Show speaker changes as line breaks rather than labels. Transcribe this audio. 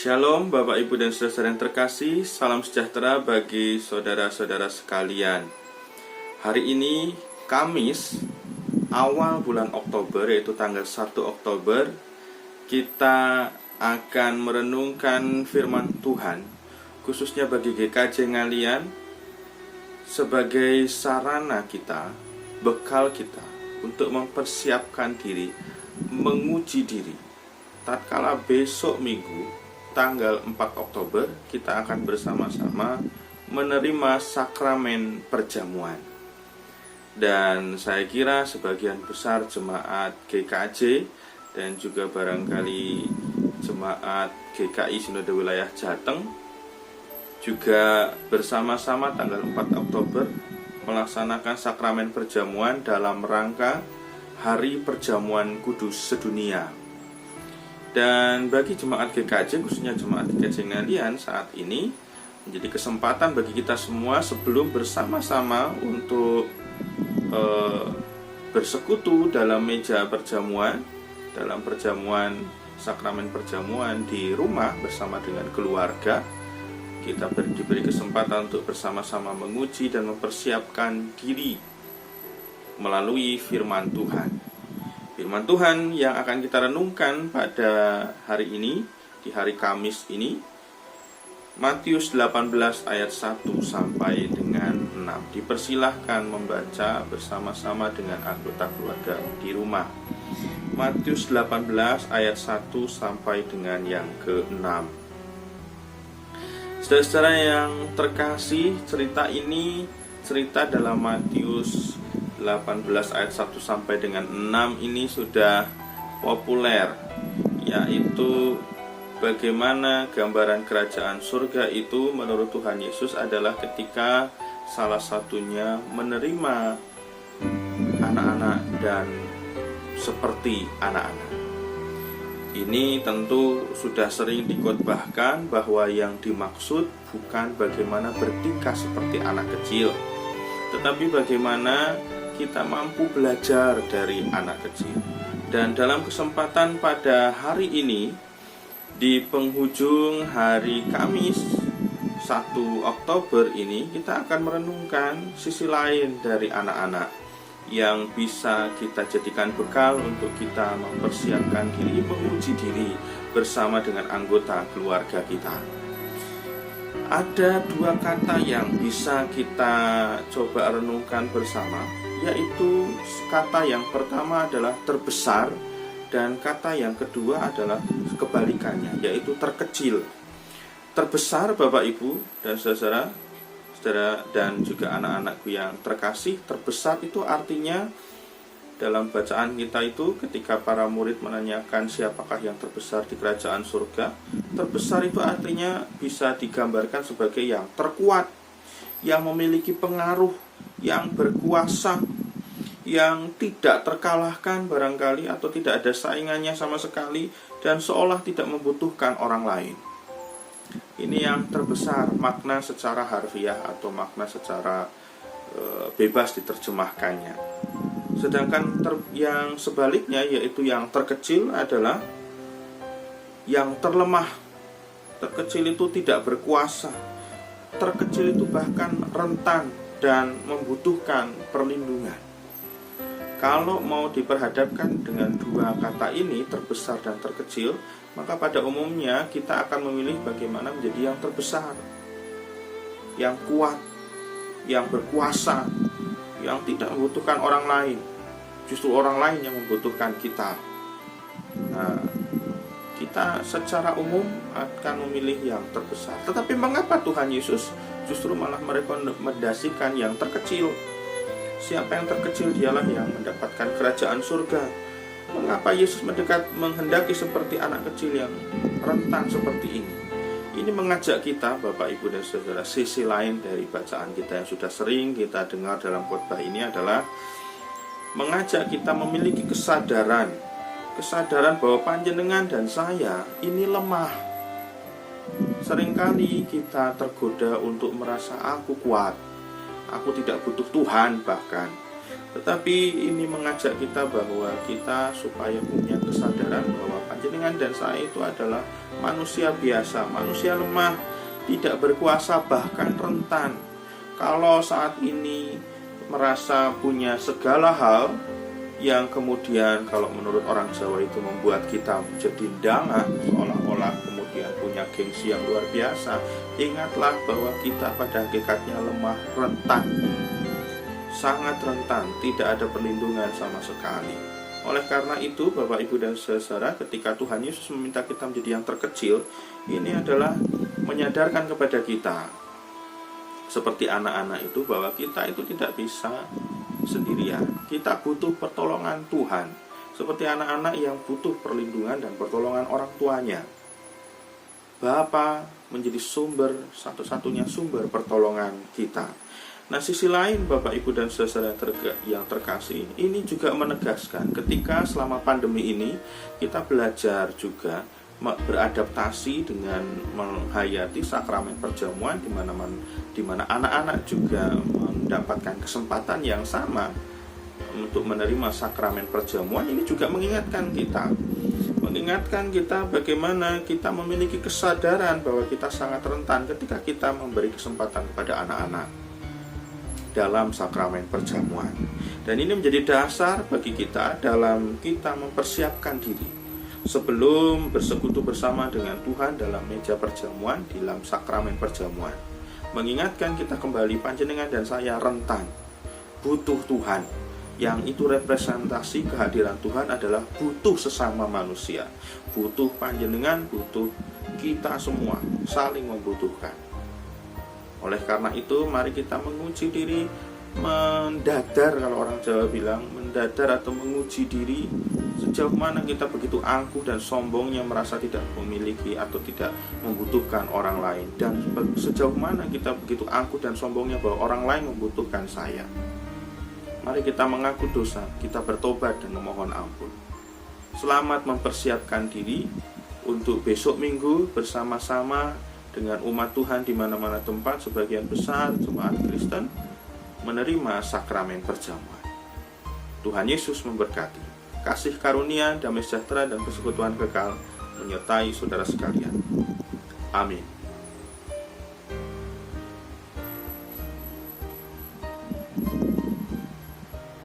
Shalom Bapak Ibu dan Saudara yang terkasih, salam sejahtera bagi saudara-saudara sekalian. Hari ini Kamis, awal bulan Oktober, yaitu tanggal 1 Oktober, kita akan merenungkan firman Tuhan, khususnya bagi GKJ Ngalian, sebagai sarana kita, bekal kita, untuk mempersiapkan diri, menguji diri. Tatkala besok Minggu, tanggal 4 Oktober, kita akan bersama-sama menerima sakramen perjamuan. Dan saya kira sebagian besar jemaat GKJ dan juga barangkali jemaat GKI Sinode Wilayah Jateng juga bersama-sama tanggal 4 Oktober melaksanakan sakramen perjamuan dalam rangka Hari Perjamuan Kudus Sedunia. Dan bagi jemaat GKJ, khususnya jemaat GKJ Ngalian, saat ini menjadi kesempatan bagi kita semua sebelum bersama-sama untuk bersekutu dalam meja perjamuan, dalam perjamuan, sakramen perjamuan di rumah bersama dengan keluarga. Kita diberi kesempatan untuk bersama-sama menguji dan mempersiapkan diri melalui firman Tuhan. Firman Tuhan yang akan kita renungkan pada hari ini, di hari Kamis ini, Matius 18 ayat 1 sampai dengan 6. Dipersilahkan membaca bersama-sama dengan anggota keluarga di rumah. Matius 18 ayat 1 sampai dengan yang ke-6. Saudara-saudara yang terkasih, cerita ini cerita dalam Matius 18 ayat 1 sampai dengan 6 ini sudah populer, yaitu bagaimana gambaran kerajaan surga itu menurut Tuhan Yesus adalah ketika salah satunya menerima anak-anak dan seperti anak-anak. Ini tentu sudah sering dikotbahkan bahwa yang dimaksud bukan bagaimana bertingkah seperti anak kecil, tetapi bagaimana kita mampu belajar dari anak kecil. Dan dalam kesempatan pada hari ini, di penghujung hari Kamis 1 Oktober ini, kita akan merenungkan sisi lain dari anak-anak yang bisa kita jadikan bekal untuk kita mempersiapkan diri, menguji diri bersama dengan anggota keluarga kita. Ada dua kata yang bisa kita coba renungkan bersama, yaitu kata yang pertama adalah terbesar dan kata yang kedua adalah kebalikannya, yaitu terkecil. Terbesar, Bapak Ibu dan saudara dan juga anak-anakku yang terkasih, terbesar itu artinya dalam bacaan kita itu ketika para murid menanyakan siapakah yang terbesar di kerajaan surga, terbesar itu artinya bisa digambarkan sebagai yang terkuat, yang memiliki pengaruh, yang berkuasa, yang tidak terkalahkan barangkali atau tidak ada saingannya sama sekali dan seolah tidak membutuhkan orang lain. Ini yang terbesar, makna secara harfiah atau makna secara bebas diterjemahkannya. Sedangkan yang sebaliknya, yaitu yang terkecil, adalah yang terlemah. Terkecil itu tidak berkuasa. Terkecil itu bahkan rentan dan membutuhkan perlindungan. Kalau mau diperhadapkan dengan dua kata ini, terbesar dan terkecil, maka pada umumnya kita akan memilih bagaimana menjadi yang terbesar, yang kuat, yang berkuasa, yang tidak membutuhkan orang lain. Justru orang lain yang membutuhkan kita. Nah, kita secara umum akan memilih yang terbesar. Tetapi mengapa Tuhan Yesus justru malah merekomendasikan yang terkecil? Siapa yang terkecil, dialah yang mendapatkan kerajaan surga. Mengapa Yesus menghendaki seperti anak kecil yang rentan seperti ini? Ini mengajak kita, Bapak, Ibu, dan Saudara, sisi lain dari bacaan kita yang sudah sering kita dengar dalam khotbah ini adalah mengajak kita memiliki kesadaran bahwa panjenengan dan saya ini lemah. Seringkali kita tergoda untuk merasa aku kuat, aku tidak butuh Tuhan bahkan. Tetapi ini mengajak kita bahwa kita supaya punya kesadaran bahwa panjenengan dan saya itu adalah manusia biasa, manusia lemah, tidak berkuasa, bahkan rentan. Kalau saat ini merasa punya segala hal yang kemudian kalau menurut orang Jawa itu membuat kita menjadi dangak, seolah-olah kemudian punya gengsi yang luar biasa, ingatlah bahwa kita pada hakikatnya lemah, rentan, sangat rentan, tidak ada perlindungan sama sekali. Oleh karena itu, Bapak, Ibu, dan saudara, ketika Tuhan Yesus meminta kita menjadi yang terkecil, ini adalah menyadarkan kepada kita, seperti anak-anak itu, bahwa kita itu tidak bisa sendirian. Kita butuh pertolongan Tuhan, seperti anak-anak yang butuh perlindungan dan pertolongan orang tuanya. Bapa menjadi satu-satunya sumber pertolongan kita. Nah, sisi lain, Bapak, Ibu, dan saudara yang terkasih, ini juga menegaskan ketika selama pandemi ini kita belajar juga beradaptasi dengan menghayati sakramen perjamuan, di mana anak-anak juga mendapatkan kesempatan yang sama untuk menerima sakramen perjamuan. Ini juga mengingatkan kita bagaimana kita memiliki kesadaran bahwa kita sangat rentan ketika kita memberi kesempatan kepada anak-anak dalam sakramen perjamuan. Dan ini menjadi dasar bagi kita dalam kita mempersiapkan diri sebelum bersekutu bersama dengan Tuhan dalam meja perjamuan, dalam sakramen perjamuan. Mengingatkan kita kembali, panjenengan dan saya rentan, butuh Tuhan. Yang itu representasi kehadiran Tuhan adalah butuh sesama manusia, butuh panjenengan, butuh kita semua, saling membutuhkan. Oleh karena itu, mari kita menguji diri, mendadar, kalau orang Jawa bilang, mendadar atau menguji diri, sejauh mana kita begitu angkuh dan sombongnya merasa tidak memiliki atau tidak membutuhkan orang lain, dan sejauh mana kita begitu angkuh dan sombongnya bahwa orang lain membutuhkan saya. Mari kita mengaku dosa, kita bertobat dan memohon ampun. Selamat mempersiapkan diri untuk besok minggu bersama-sama dengan umat Tuhan di mana-mana tempat, sebagian besar jemaat Kristen menerima sakramen perjamuan. Tuhan Yesus memberkati. Kasih karunia, damai sejahtera, dan persekutuan kekal menyertai saudara sekalian. Amin.